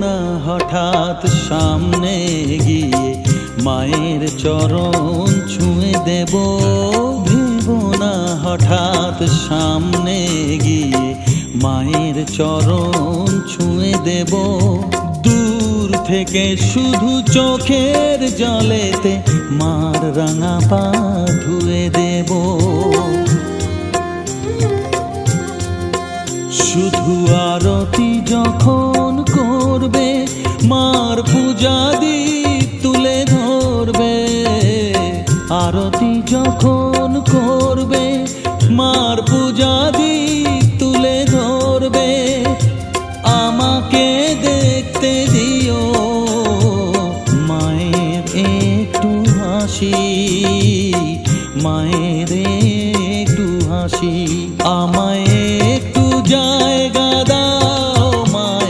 না হঠাৎ সামনে গিয়ে মায়ের চরণ ছুঁয়ে দেব। ভেবো না হঠাৎ সামনে গিয়ে মায়ের চরণ ছুঁয়ে দেব। দূর থেকে শুধু চোখের জলেতে মার রাঙা পা ধুয়ে দেব। শুধু আরতি যখন করবে মার পূজা দীপ তুলে ধরবে। আরতি যখন করবে মার পূজা দীপ তুলে ধরবে। আমাকে দেখতে দিও মায়ের একটু হাসি, মায়ের একটু হাসি। আমায়